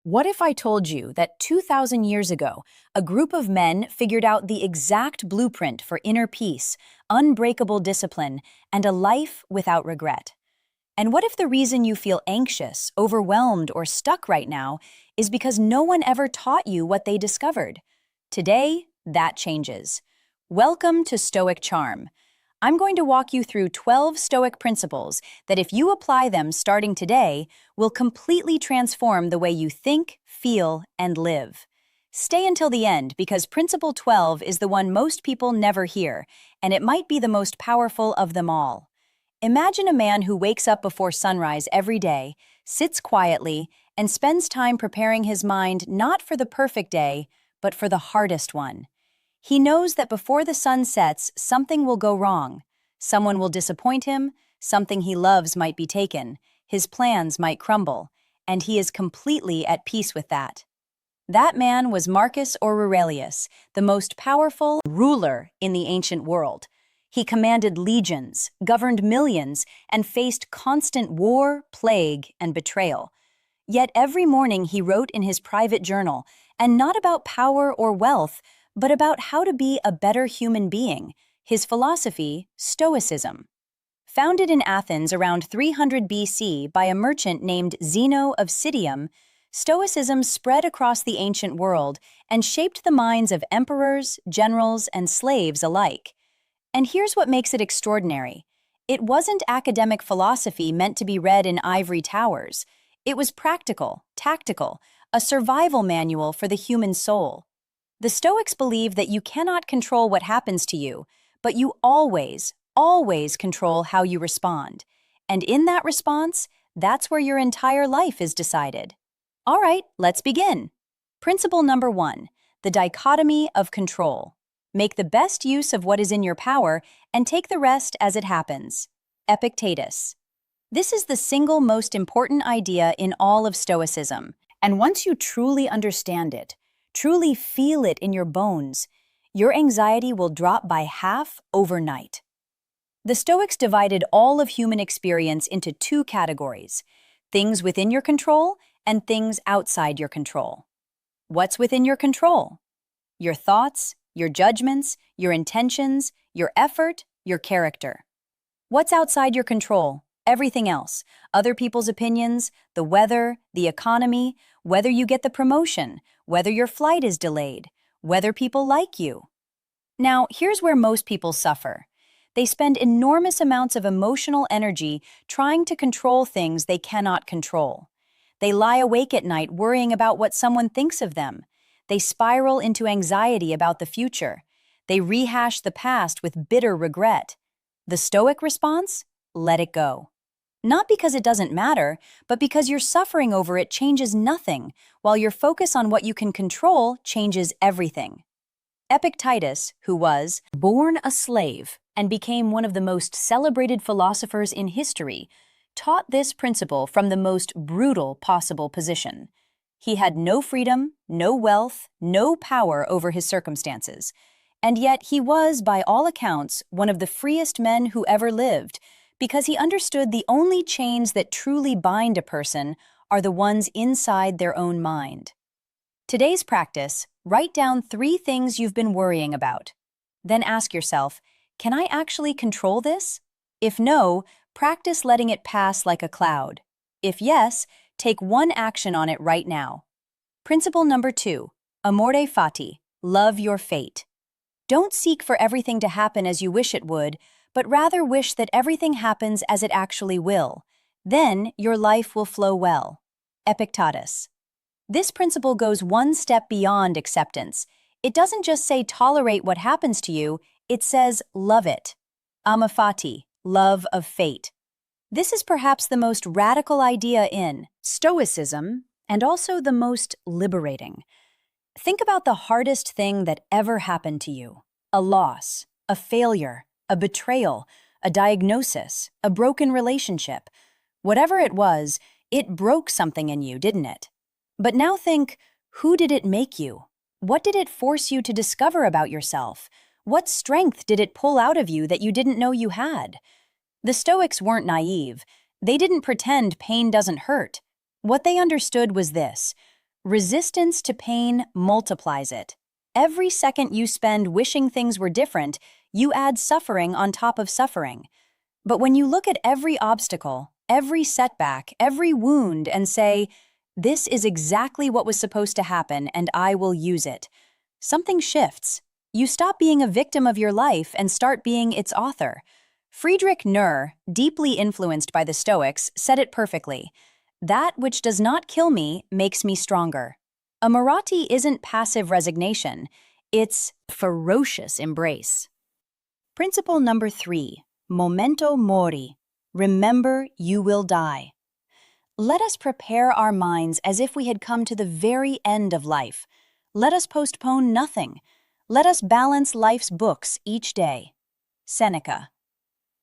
What if I told you that 2,000 years ago, a group of men figured out the exact blueprint for inner peace, unbreakable discipline, and a life without regret? And what if the reason you feel anxious, overwhelmed, or stuck right now is because no one ever taught you what they discovered? Today, that changes. Welcome to Stoic Charm. I'm going to walk you through 12 Stoic principles that, if you apply them starting today, will completely transform the way you think, feel, and live. Stay until the end because Principle 12 is the one most people never hear, and it might be the most powerful of them all. Imagine a man who wakes up before sunrise every day, sits quietly, and spends time preparing his mind not for the perfect day, but for the hardest one. He knows that before the sun sets, something will go wrong. Someone will disappoint him, something he loves might be taken, his plans might crumble, and he is completely at peace with that. That man was Marcus Aurelius, the most powerful ruler in the ancient world. He commanded legions, governed millions, and faced constant war, plague, and betrayal. Yet every morning he wrote in his private journal, and not about power or wealth, but about how to be a better human being, his philosophy, Stoicism. Founded in Athens around 300 BC by a merchant named Zeno of Citium, Stoicism spread across the ancient world and shaped the minds of emperors, generals, and slaves alike. And here's what makes it extraordinary. It wasn't academic philosophy meant to be read in ivory towers. It was practical, tactical, a survival manual for the human soul. The Stoics believe that you cannot control what happens to you, but you always control how you respond. And in that response, that's where your entire life is decided. All right, let's begin. Principle number 1, the dichotomy of control. Make the best use of what is in your power and take the rest as it happens. Epictetus. This is the single most important idea in all of Stoicism. And once you truly understand it, truly feel it in your bones, your anxiety will drop by half overnight. The Stoics divided all of human experience into two categories: things within your control and things outside your control. What's within your control? Your thoughts, your judgments, your intentions, your effort, your character. What's outside your control? Everything else. Other people's opinions, the weather, the economy, whether you get the promotion, whether your flight is delayed, whether people like you. Now, here's where most people suffer. They spend enormous amounts of emotional energy trying to control things they cannot control. They lie awake at night worrying about what someone thinks of them. They spiral into anxiety about the future. They rehash the past with bitter regret. The Stoic response? Let it go. Not because it doesn't matter, but because your suffering over it changes nothing, while your focus on what you can control changes everything. Epictetus, who was born a slave and became one of the most celebrated philosophers in history, taught this principle from the most brutal possible position. He had no freedom, no wealth, no power over his circumstances, and yet he was, by all accounts, one of the freest men who ever lived, because he understood the only chains that truly bind a person are the ones inside their own mind. Today's practice: write down 3 things you've been worrying about. Then ask yourself, can I actually control this? If no, practice letting it pass like a cloud. If yes, take one action on it right now. Principle number 2, amore fati, love your fate. Don't seek for everything to happen as you wish it would, but rather wish that everything happens as it actually will. Then your life will flow well. Epictetus. This principle goes one step beyond acceptance. It doesn't just say tolerate what happens to you, it says love it. Ama fati, love of fate. This is perhaps the most radical idea in Stoicism and also the most liberating. Think about the hardest thing that ever happened to you: a loss, a failure, a betrayal, a diagnosis, a broken relationship. Whatever it was, it broke something in you, didn't it? But now think, who did it make you? What did it force you to discover about yourself? What strength did it pull out of you that you didn't know you had? The Stoics weren't naive. They didn't pretend pain doesn't hurt. What they understood was this: Resistance to pain multiplies it. Every second you spend wishing things were different, you add suffering on top of suffering. But when you look at every obstacle, every setback, every wound, and say, "This is exactly what was supposed to happen, and I will use it," something shifts. You stop being a victim of your life and start being its author. Friedrich Nietzsche, deeply influenced by the Stoics, said it perfectly: "That which does not kill me makes me stronger." A Marathi isn't passive resignation, it's ferocious embrace. Principle number 3, memento mori. Remember, you will die. Let us prepare our minds as if we had come to the very end of life. Let us postpone nothing. Let us balance life's books each day. Seneca.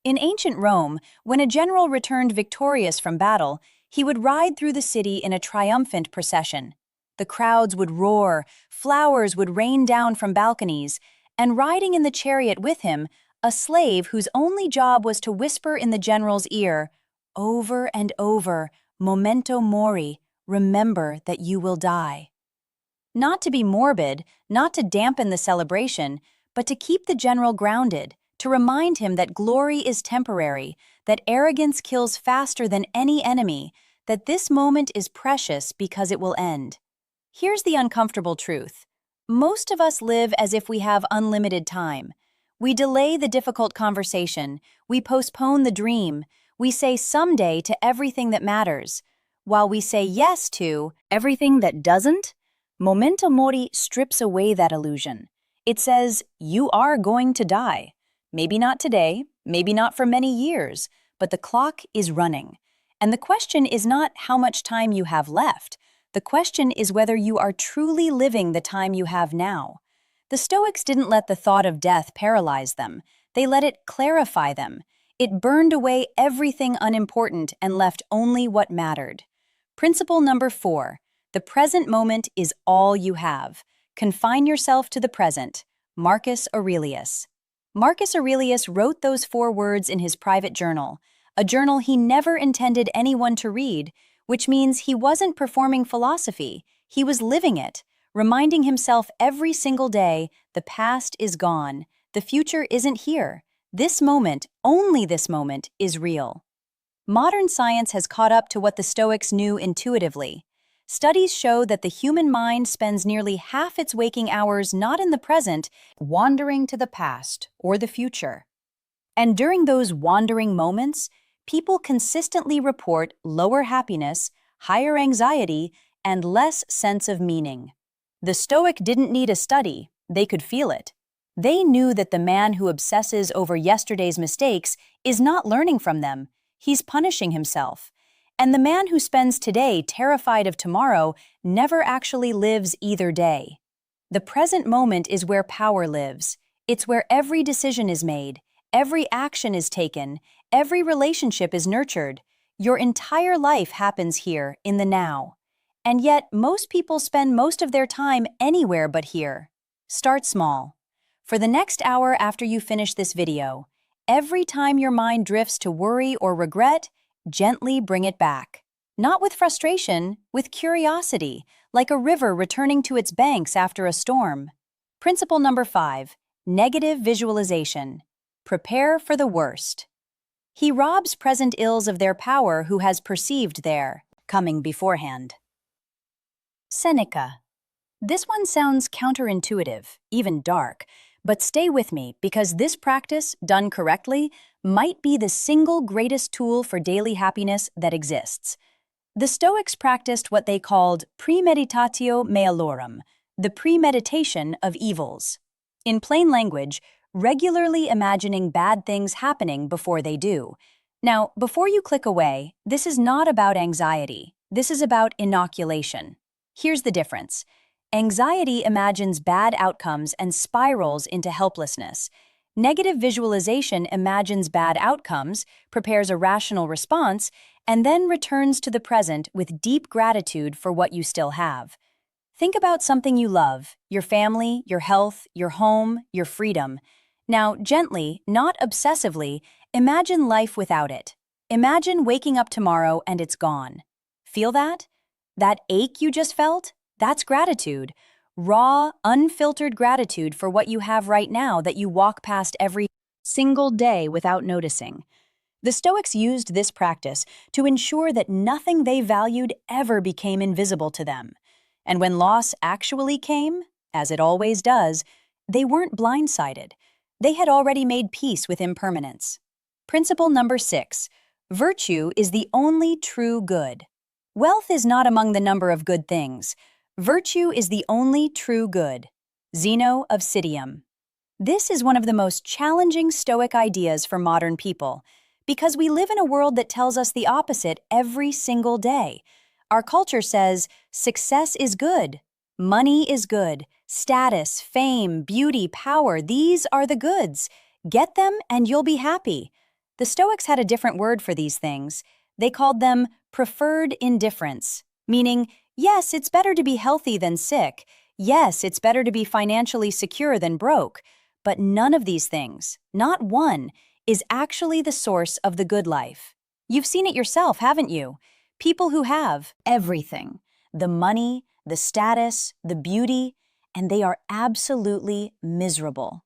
In ancient Rome, when a general returned victorious from battle, he would ride through the city in a triumphant procession. The crowds would roar, flowers would rain down from balconies, and riding in the chariot with him, a slave whose only job was to whisper in the general's ear, over and over, memento mori, remember that you will die. Not to be morbid, not to dampen the celebration, but to keep the general grounded, to remind him that glory is temporary, that arrogance kills faster than any enemy, that this moment is precious because it will end. Here's the uncomfortable truth. Most of us live as if we have unlimited time. We delay the difficult conversation, we postpone the dream, we say someday to everything that matters. While we say yes to everything that doesn't, memento mori strips away that illusion. It says, you are going to die. Maybe not today, maybe not for many years, but the clock is running. And the question is not how much time you have left. The question is whether you are truly living the time you have now. The Stoics didn't let the thought of death paralyze them. They let it clarify them. It burned away everything unimportant and left only what mattered. Principle number 4. The present moment is all you have. Confine yourself to the present. Marcus Aurelius. Marcus Aurelius wrote those 4 words in his private journal, a journal he never intended anyone to read, which means he wasn't performing philosophy, he was living it, reminding himself every single day, the past is gone, the future isn't here. This moment, only this moment, is real. Modern science has caught up to what the Stoics knew intuitively. Studies show that the human mind spends nearly half its waking hours not in the present, wandering to the past or the future. And during those wandering moments, people consistently report lower happiness, higher anxiety, and less sense of meaning. The Stoic didn't need a study, they could feel it. They knew that the man who obsesses over yesterday's mistakes is not learning from them, he's punishing himself. And the man who spends today terrified of tomorrow never actually lives either day. The present moment is where power lives. It's where every decision is made, every action is taken, every relationship is nurtured. Your entire life happens here, in the now. And yet, most people spend most of their time anywhere but here. Start small. For the next hour after you finish this video, every time your mind drifts to worry or regret, gently bring it back. Not with frustration, with curiosity, like a river returning to its banks after a storm. Principle number 5, negative visualization. Prepare for the worst. He robs present ills of their power who has perceived their coming beforehand. Seneca. This one sounds counterintuitive, even dark, but stay with me because this practice, done correctly, might be the single greatest tool for daily happiness that exists. The Stoics practiced what they called premeditatio malorum, the premeditation of evils. In plain language, regularly imagining bad things happening before they do. Now, before you click away, this is not about anxiety. This is about inoculation. Here's the difference. Anxiety imagines bad outcomes and spirals into helplessness. Negative visualization imagines bad outcomes, prepares a rational response, and then returns to the present with deep gratitude for what you still have. Think about something you love, your family, your health, your home, your freedom. Now, gently, not obsessively, imagine life without it. Imagine waking up tomorrow and it's gone. Feel that? That ache you just felt? That's gratitude. Raw, unfiltered gratitude for what you have right now that you walk past every single day without noticing. The Stoics used this practice to ensure that nothing they valued ever became invisible to them. And when loss actually came, as it always does, they weren't blindsided. They had already made peace with impermanence. Principle number 6. Virtue is the only true good. Wealth is not among the number of good things. Virtue is the only true good. Zeno of Citium. This is one of the most challenging Stoic ideas for modern people, because we live in a world that tells us the opposite every single day. Our culture says success is good, money is good, status, fame, beauty, power, these are the goods. Get them and you'll be happy. The Stoics had a different word for these things. They called them preferred indifference, meaning, yes, it's better to be healthy than sick. Yes, it's better to be financially secure than broke. But none of these things, not one, is actually the source of the good life. You've seen it yourself, haven't you? People who have everything, the money, the status, the beauty, and they are absolutely miserable.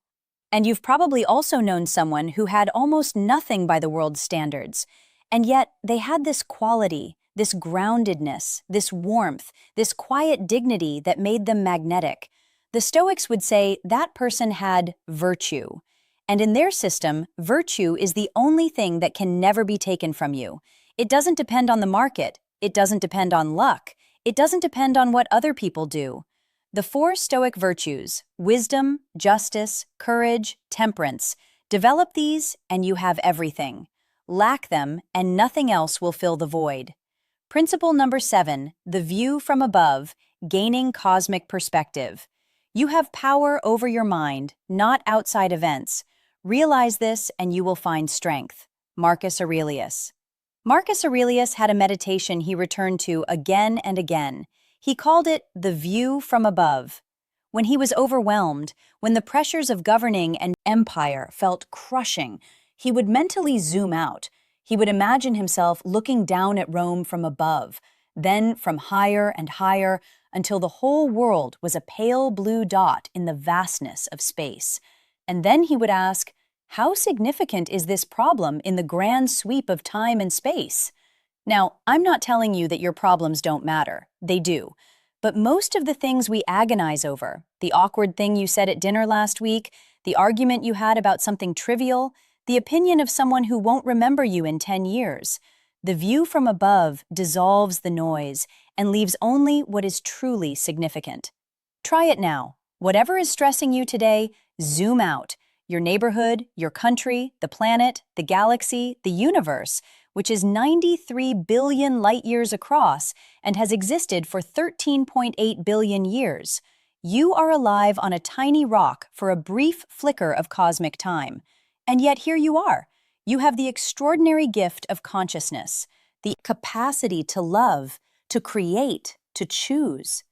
And you've probably also known someone who had almost nothing by the world's standards, and yet they had this quality, this groundedness, this warmth, this quiet dignity that made them magnetic. The Stoics would say that person had virtue. And in their system, virtue is the only thing that can never be taken from you. It doesn't depend on the market. It doesn't depend on luck. It doesn't depend on what other people do. The 4 Stoic virtues, wisdom, justice, courage, temperance, develop these and you have everything. Lack them and nothing else will fill the void. Principle number 7, the view from above, gaining cosmic perspective. You have power over your mind, not outside events. Realize this and you will find strength. Marcus Aurelius. Marcus Aurelius had a meditation he returned to again and again. He called it the view from above. When he was overwhelmed, when the pressures of governing an empire felt crushing, he would mentally zoom out. He would imagine himself looking down at Rome from above, then from higher and higher, until the whole world was a pale blue dot in the vastness of space. And then he would ask, how significant is this problem in the grand sweep of time and space? Now, I'm not telling you that your problems don't matter. They do. But most of the things we agonize over, the awkward thing you said at dinner last week, the argument you had about something trivial, the opinion of someone who won't remember you in 10 years, the view from above dissolves the noise and leaves only what is truly significant. Try it now. Whatever is stressing you today, zoom out. Your neighborhood, your country, the planet, the galaxy, the universe, which is 93 billion light-years across and has existed for 13.8 billion years. You are alive on a tiny rock for a brief flicker of cosmic time. And yet here you are. You have the extraordinary gift of consciousness, the capacity to love, to create, to choose.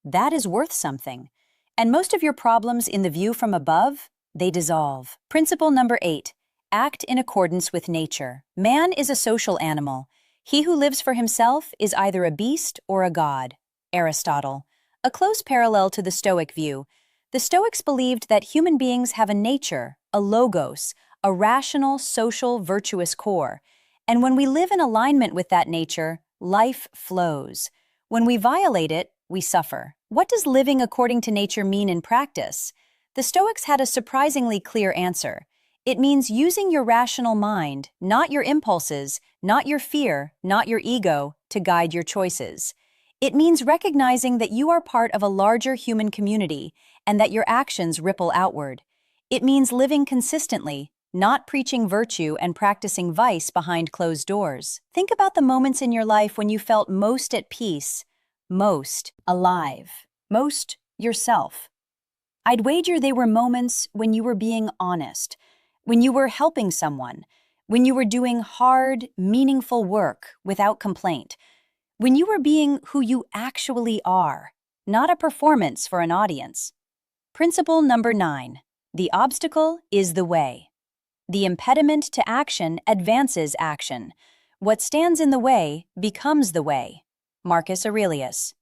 That is worth something. And most of your problems in the view from above, they dissolve. Principle number 8. Act in accordance with nature. Man is a social animal. He who lives for himself is either a beast or a god. Aristotle. A close parallel to the Stoic view. The Stoics believed that human beings have a nature, a logos, a rational, social, virtuous core. And when we live in alignment with that nature, life flows. When we violate it, we suffer. What does living according to nature mean in practice? The Stoics had a surprisingly clear answer. It means using your rational mind, not your impulses, not your fear, not your ego, to guide your choices. It means recognizing that you are part of a larger human community and that your actions ripple outward. It means living consistently, not preaching virtue and practicing vice behind closed doors. Think about the moments in your life when you felt most at peace, most alive, most yourself. I'd wager they were moments when you were being honest, when you were helping someone, when you were doing hard, meaningful work without complaint, when you were being who you actually are, not a performance for an audience. Principle number 9. The obstacle is the way. The impediment to action advances action. What stands in the way becomes the way. Marcus Aurelius.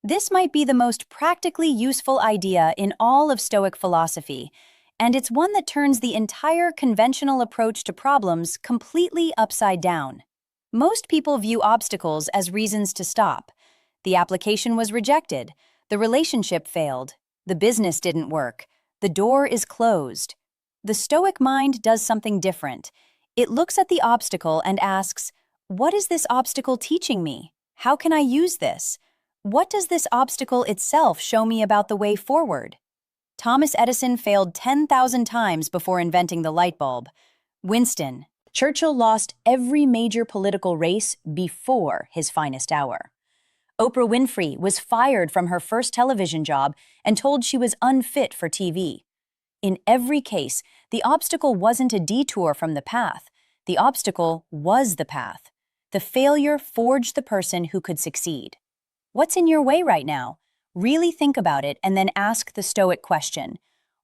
This might be the most practically useful idea in all of Stoic philosophy, and it's one that turns the entire conventional approach to problems completely upside down. Most people view obstacles as reasons to stop. The application was rejected, the relationship failed, the business didn't work, the door is closed. The Stoic mind does something different. It looks at the obstacle and asks, what is this obstacle teaching me? How can I use this? What does this obstacle itself show me about the way forward? Thomas Edison failed 10,000 times before inventing the light bulb. Winston Churchill lost every major political race before his finest hour. Oprah Winfrey was fired from her first television job and told she was unfit for TV. In every case, the obstacle wasn't a detour from the path. The obstacle was the path. The failure forged the person who could succeed. What's in your way right now? Really think about it and then ask the Stoic question.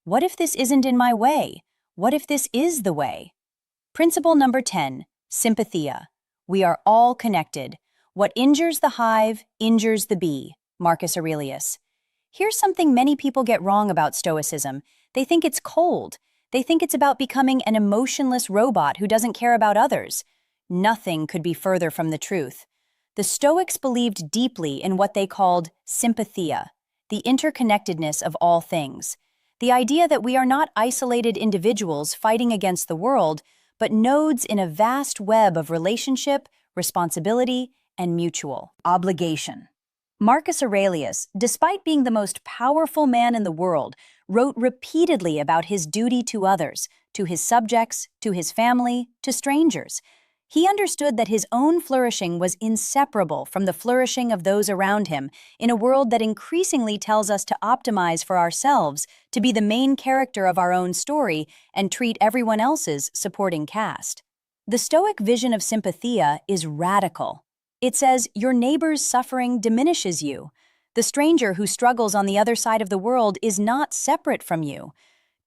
What if this isn't in my way? What if this is the way? Principle number 10, sympathia. We are all connected. What injures the hive injures the bee. Marcus Aurelius. Here's something many people get wrong about Stoicism. They think it's cold. They think it's about becoming an emotionless robot who doesn't care about others. Nothing could be further from the truth. The Stoics believed deeply in what they called sympathia, the interconnectedness of all things. The idea that we are not isolated individuals fighting against the world, but nodes in a vast web of relationship, responsibility, and mutual obligation. Marcus Aurelius, despite being the most powerful man in the world, wrote repeatedly about his duty to others, to his subjects, to his family, to strangers. He understood that his own flourishing was inseparable from the flourishing of those around him in a world that increasingly tells us to optimize for ourselves, to be the main character of our own story, and treat everyone else's supporting cast. The Stoic vision of sympathia is radical. It says your neighbor's suffering diminishes you. The stranger who struggles on the other side of the world is not separate from you.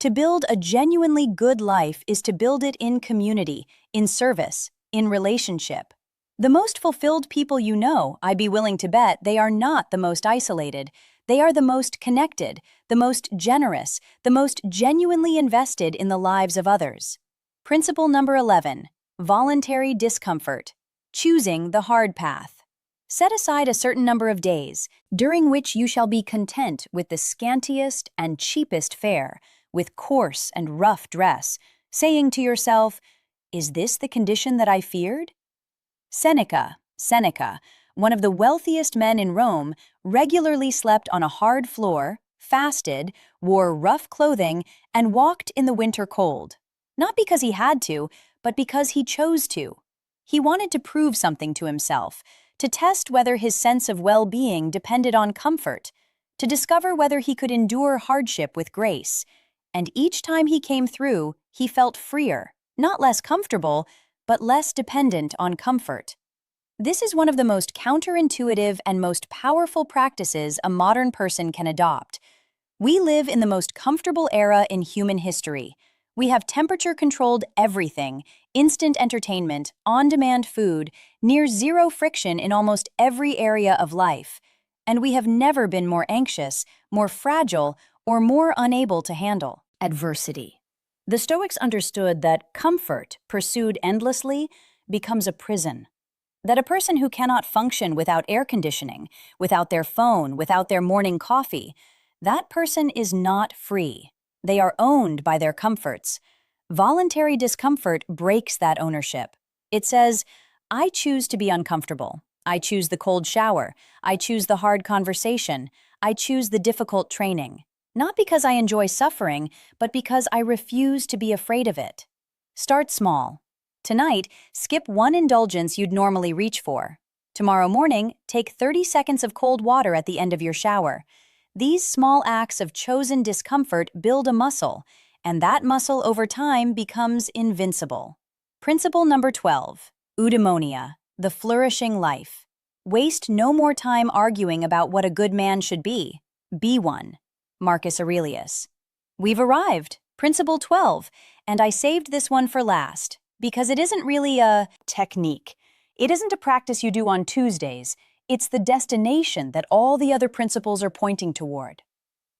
To build a genuinely good life is to build it in community, in service, in relationship. The most fulfilled people you know, I'd be willing to bet, they are not the most isolated. They are the most connected, the most generous, the most genuinely invested in the lives of others. Principle number 11, voluntary discomfort. Choosing the hard path. Set aside a certain number of days, during which you shall be content with the scantiest and cheapest fare, with coarse and rough dress, saying to yourself, is this the condition that I feared? Seneca, one of the wealthiest men in Rome, regularly slept on a hard floor, fasted, wore rough clothing, and walked in the winter cold. Not because he had to, but because he chose to. He wanted to prove something to himself, to test whether his sense of well-being depended on comfort, to discover whether he could endure hardship with grace. And each time he came through, he felt freer, not less comfortable, but less dependent on comfort. This is one of the most counterintuitive and most powerful practices a modern person can adopt. We live in the most comfortable era in human history. We have temperature-controlled everything, instant entertainment, on-demand food, near zero friction in almost every area of life. And we have never been more anxious, more fragile, or more unable to handle adversity. The Stoics understood that comfort, pursued endlessly, becomes a prison. That a person who cannot function without air conditioning, without their phone, without their morning coffee, that person is not free. They are owned by their comforts. Voluntary discomfort breaks that ownership. It says, I choose to be uncomfortable. I choose the cold shower. I choose the hard conversation. I choose the difficult training. Not because I enjoy suffering, but because I refuse to be afraid of it. Start small. Tonight, skip one indulgence you'd normally reach for. Tomorrow morning, take 30 seconds of cold water at the end of your shower. These small acts of chosen discomfort build a muscle, and that muscle over time becomes invincible. Principle number 12, eudaimonia, the flourishing life. Waste no more time arguing about what a good man should be. Be one. Marcus Aurelius. We've arrived, Principle 12, and I saved this one for last, because it isn't really a technique. It isn't a practice you do on Tuesdays. It's the destination that all the other principles are pointing toward.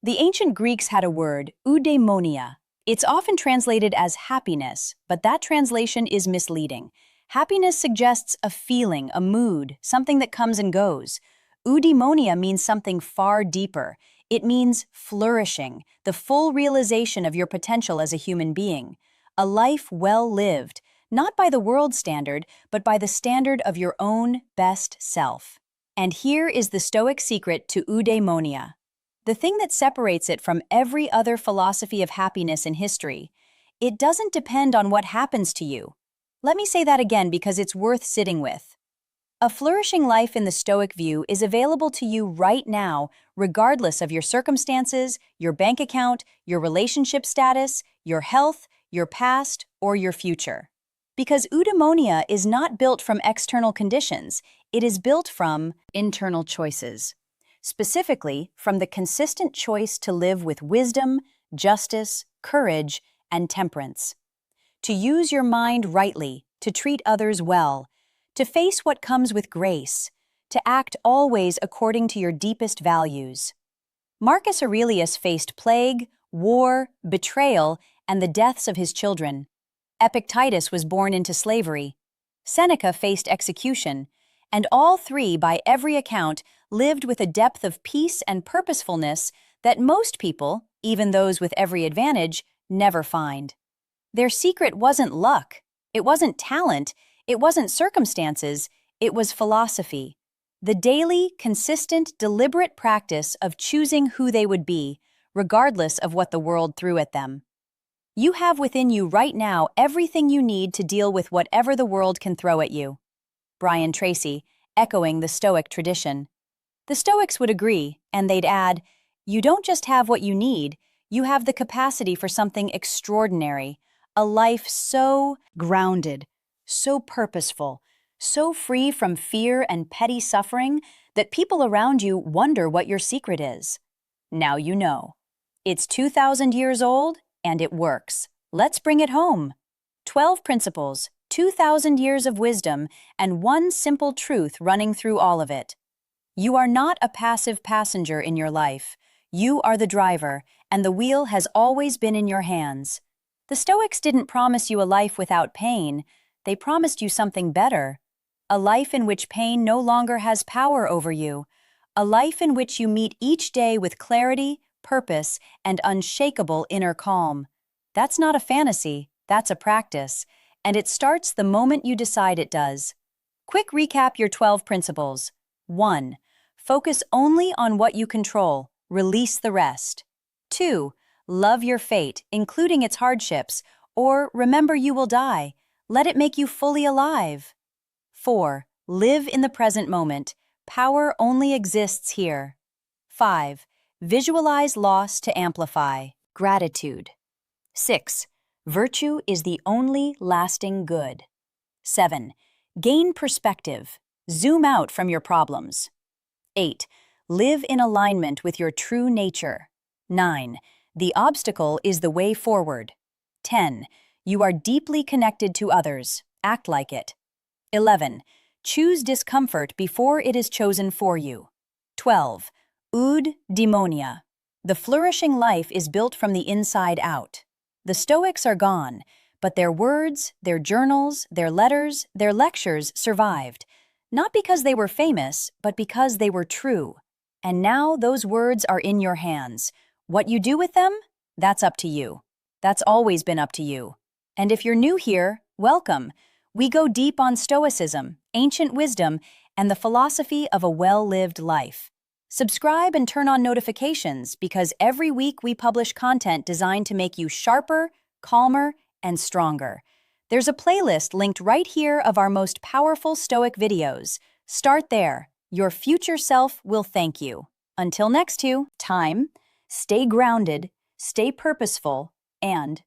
The ancient Greeks had a word, eudaimonia. It's often translated as happiness, but that translation is misleading. Happiness suggests a feeling, a mood, something that comes and goes. Eudaimonia means something far deeper. It means flourishing, the full realization of your potential as a human being. A life well lived, not by the world's standard, but by the standard of your own best self. And here is the Stoic secret to eudaimonia. The thing that separates it from every other philosophy of happiness in history, it doesn't depend on what happens to you. Let me say that again because it's worth sitting with. A flourishing life in the Stoic view is available to you right now, regardless of your circumstances, your bank account, your relationship status, your health, your past, or your future. Because eudaimonia is not built from external conditions, it is built from internal choices. Specifically, from the consistent choice to live with wisdom, justice, courage, and temperance. To use your mind rightly, to treat others well, to face what comes with grace, to act always according to your deepest values. Marcus Aurelius faced plague, war, betrayal, and the deaths of his children. Epictetus was born into slavery. Seneca faced execution, and all three, by every account, lived with a depth of peace and purposefulness that most people, even those with every advantage, never find. Their secret wasn't luck, it wasn't talent, it wasn't circumstances, it was philosophy. The daily, consistent, deliberate practice of choosing who they would be, regardless of what the world threw at them. You have within you right now everything you need to deal with whatever the world can throw at you. Brian Tracy, echoing the Stoic tradition. The Stoics would agree, and they'd add, you don't just have what you need, you have the capacity for something extraordinary, a life so grounded, so purposeful, so free from fear and petty suffering that people around you wonder what your secret is. Now you know. It's 2,000 years old, and it works. Let's bring it home. 12 principles, 2,000 years of wisdom, and one simple truth running through all of it. You are not a passive passenger in your life. You are the driver, and the wheel has always been in your hands. The Stoics didn't promise you a life without pain. They promised you something better. A life in which pain no longer has power over you. A life in which you meet each day with clarity, purpose, and unshakable inner calm. That's not a fantasy, that's a practice. And it starts the moment you decide it does. Quick recap your 12 principles. 1. Focus only on what you control. Release the rest. 2. Love your fate, including its hardships, or remember you will die. Let it make you fully alive. 4. Live in the present moment. Power only exists here. 5. Visualize loss to amplify. Gratitude. 6. Virtue is the only lasting good. 7. Gain perspective. Zoom out from your problems. 8. Live in alignment with your true nature. 9. The obstacle is the way forward. 10. You are deeply connected to others. Act like it. 11. Choose discomfort before it is chosen for you. 12. Eudaimonia. The flourishing life is built from the inside out. The Stoics are gone, but their words, their journals, their letters, their lectures survived. Not because they were famous, but because they were true. And now those words are in your hands. What you do with them? That's up to you. That's always been up to you. And if you're new here, welcome. We go deep on Stoicism, ancient wisdom, and the philosophy of a well-lived life. Subscribe and turn on notifications because every week we publish content designed to make you sharper, calmer, and stronger. There's a playlist linked right here of our most powerful Stoic videos. Start there. Your future self will thank you. Until next time, stay grounded, stay purposeful, and